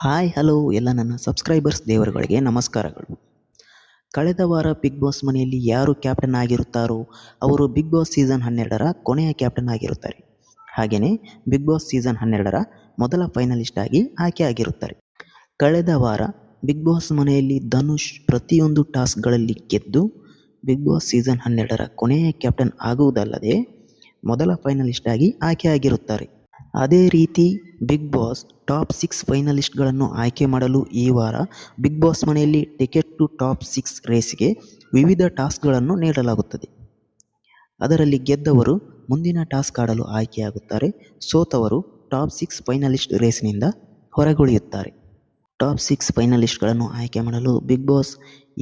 Hi hello ಎಲ್ಲ ನನ್ನ subscribers ದೇವರುಗಳಿಗೆ ನಮಸ್ಕಾರಗಳು. ಕಳೆದ ವಾರ ಬಿಗ್ ಬಾಸ್ ಮನೆಯಲ್ಲಿ ಯಾರು ಕ್ಯಾಪ್ಟನ್ ಆಗಿರುತ್ತಾರೋ ಅವರು ಬಿಗ್ ಬಾಸ್ ಸೀಸನ್ 12ರ ಕೊನೆಯ ಕ್ಯಾಪ್ಟನ್ ಆಗಿರುತ್ತಾರೆ. ಹಾಗೆಯೇ ಬಿಗ್ ಬಾಸ್ ಸೀಸನ್ 12ರ ಮೊದಲ ಫೈನಲಿಸ್ಟ್ ಆಗಿ ಆಯ್ಕೆ ಆಗಿರುತ್ತಾರೆ. ಕಳೆದ ವಾರ ಬಿಗ್ ಬಾಸ್ ಮನೆಯಲ್ಲಿ ಧನುಷ್ ಪ್ರತಿಯೊಂದು ಟಾಸ್ಕ್ಗಳಲ್ಲಿ ಗೆದ್ದು ಬಿಗ್ ಬಾಸ್ ಸೀಸನ್ 12ರ ಕೊನೆಯ ಕ್ಯಾಪ್ಟನ್ ಆಗುವುದಲ್ಲದೆ ಮೊದಲ ಫೈನಲಿಸ್ಟ್ ಆಗಿ ಆಯ್ಕೆ ಆಗಿರುತ್ತಾರೆ. ಅದೇ ರೀತಿ ಬಿಗ್ ಬಾಸ್ ಟಾಪ್ 6 ಫೈನಲಿಸ್ಟ್ಗಳನ್ನು ಆಯ್ಕೆ ಮಾಡಲು ಈ ವಾರ ಬಿಗ್ ಬಾಸ್ ಮನೆಯಲ್ಲಿ ಟಿಕೆಟ್ ಟು ಟಾಪ್ 6 ರೇಸ್ಗೆ ವಿವಿಧ ಟಾಸ್ಕ್ಗಳನ್ನು ನೀಡಲಾಗುತ್ತದೆ. ಅದರಲ್ಲಿ ಗೆದ್ದವರು ಮುಂದಿನ ಟಾಸ್ಕ್ ಆಡಲು ಆಯ್ಕೆಯಾಗುತ್ತಾರೆ. ಸೋತವರು ಟಾಪ್ 6 ಫೈನಲಿಸ್ಟ್ ರೇಸ್ನಿಂದ ಹೊರಗುಳಿಯುತ್ತಾರೆ. ಟಾಪ್ 6 ಫೈನಲಿಸ್ಟ್ಗಳನ್ನು ಆಯ್ಕೆ ಮಾಡಲು ಬಿಗ್ ಬಾಸ್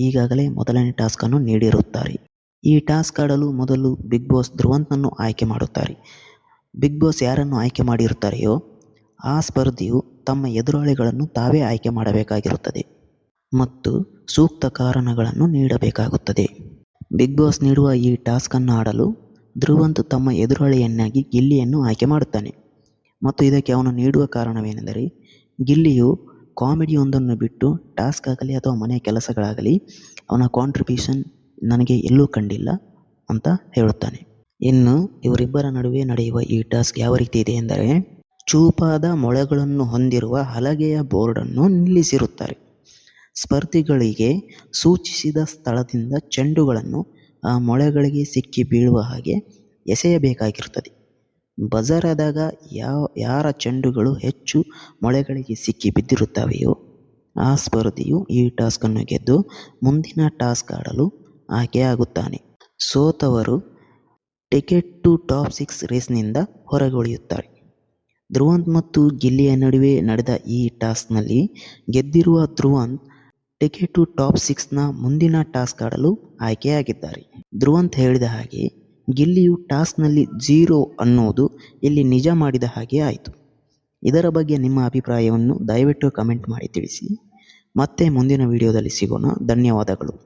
ಈಗಾಗಲೇ ಮೊದಲನೇ ಟಾಸ್ಕನ್ನು ನೀಡಿರುತ್ತಾರೆ. ಈ ಟಾಸ್ಕ್ ಆಡಲು ಮೊದಲು ಬಿಗ್ ಬಾಸ್ ಧ್ರುವಂತನನ್ನು ಆಯ್ಕೆ ಮಾಡುತ್ತಾರೆ. ಬಿಗ್ ಬಾಸ್ ಯಾರನ್ನು ಆಯ್ಕೆ ಮಾಡಿರುತ್ತಾರೆಯೋ ಆ ಸ್ಪರ್ಧಿಯು ತಮ್ಮ ಎದುರಾಳಿಗಳನ್ನು ತಾವೇ ಆಯ್ಕೆ ಮಾಡಬೇಕಾಗಿರುತ್ತದೆ ಮತ್ತು ಸೂಕ್ತ ಕಾರಣಗಳನ್ನು ನೀಡಬೇಕಾಗುತ್ತದೆ. ಬಿಗ್ ಬಾಸ್ ನೀಡುವ ಈ ಟಾಸ್ಕನ್ನು ಆಡಲು ಧ್ರುವಂತ್ ತಮ್ಮ ಎದುರಾಳಿಯನ್ನಾಗಿ ಗಿಲ್ಲಿಯನ್ನು ಆಯ್ಕೆ ಮಾಡುತ್ತಾನೆ ಮತ್ತು ಇದಕ್ಕೆ ಅವನು ನೀಡುವ ಕಾರಣವೇನೆಂದರೆ ಗಿಲ್ಲಿಯು ಕಾಮಿಡಿಯೊಂದನ್ನು ಬಿಟ್ಟು ಟಾಸ್ಕ್ ಆಗಲಿ ಅಥವಾ ಮನೆಯ ಕೆಲಸಗಳಾಗಲಿ ಅವನ ಕಾಂಟ್ರಿಬ್ಯೂಷನ್ ನನಗೆ ಎಲ್ಲೂ ಕಂಡಿಲ್ಲ ಅಂತ ಹೇಳುತ್ತಾನೆ. ಇನ್ನು ಇವರಿಬ್ಬರ ನಡುವೆ ನಡೆಯುವ ಈ ಟಾಸ್ಕ್ ಯಾವ ರೀತಿ ಇದೆ ಎಂದರೆ ಚೂಪಾದ ಮೊಳೆಗಳನ್ನು ಹೊಂದಿರುವ ಹಲಗೆಯ ಬೋರ್ಡನ್ನು ನಿಲ್ಲಿಸಿರುತ್ತಾರೆ. ಸ್ಪರ್ಧಿಗಳಿಗೆ ಸೂಚಿಸಿದ ಸ್ಥಳದಿಂದ ಚೆಂಡುಗಳನ್ನು ಆ ಮೊಳೆಗಳಿಗೆ ಸಿಕ್ಕಿ ಬೀಳುವ ಹಾಗೆ ಎಸೆಯಬೇಕಾಗಿರುತ್ತದೆ. ಬಜರ್ ಆದಾಗ ಯಾರ ಚೆಂಡುಗಳು ಹೆಚ್ಚು ಮೊಳೆಗಳಿಗೆ ಸಿಕ್ಕಿ ಬಿದ್ದಿರುತ್ತವೆಯೋ ಆ ಸ್ಪರ್ಧಿಯು ಈ ಟಾಸ್ಕನ್ನು ಗೆದ್ದು ಮುಂದಿನ ಟಾಸ್ಕ್ ಆಡಲು ಆಯ್ಕೆಯಾಗುತ್ತಾನೆ. ಸೋತವರು ಟಿಕೆಟ್ ಟು ಟಾಪ್ 6 ರೇಸ್ನಿಂದ ಹೊರಗುಳಿಯುತ್ತಾರೆ. ಧ್ರುವಂತ್ ಮತ್ತು ಗಿಲ್ಲಿಯ ನಡುವೆ ನಡೆದ ಈ ಟಾಸ್ಕ್ನಲ್ಲಿ ಗೆದ್ದಿರುವ ಧ್ರುವಂತ್ ಟಿಕೆಟ್ ಟು ಟಾಪ್ 6ನ ಮುಂದಿನ ಟಾಸ್ಕ್ ಆಡಲು ಆಯ್ಕೆಯಾಗಿದ್ದಾರೆ. ಧ್ರುವಂತ್ ಹೇಳಿದ ಹಾಗೆ ಗಿಲ್ಲಿಯು ಟಾಸ್ಕ್ನಲ್ಲಿ 0 ಅನ್ನುವುದು ಇಲ್ಲಿ ನಿಜ ಮಾಡಿದ ಹಾಗೆ ಆಯಿತು. ಇದರ ಬಗ್ಗೆ ನಿಮ್ಮ ಅಭಿಪ್ರಾಯವನ್ನು ದಯವಿಟ್ಟು ಕಮೆಂಟ್ ಮಾಡಿ ತಿಳಿಸಿ. ಮತ್ತೆ ಮುಂದಿನ ವಿಡಿಯೋದಲ್ಲಿ ಸಿಗೋಣ. ಧನ್ಯವಾದಗಳು.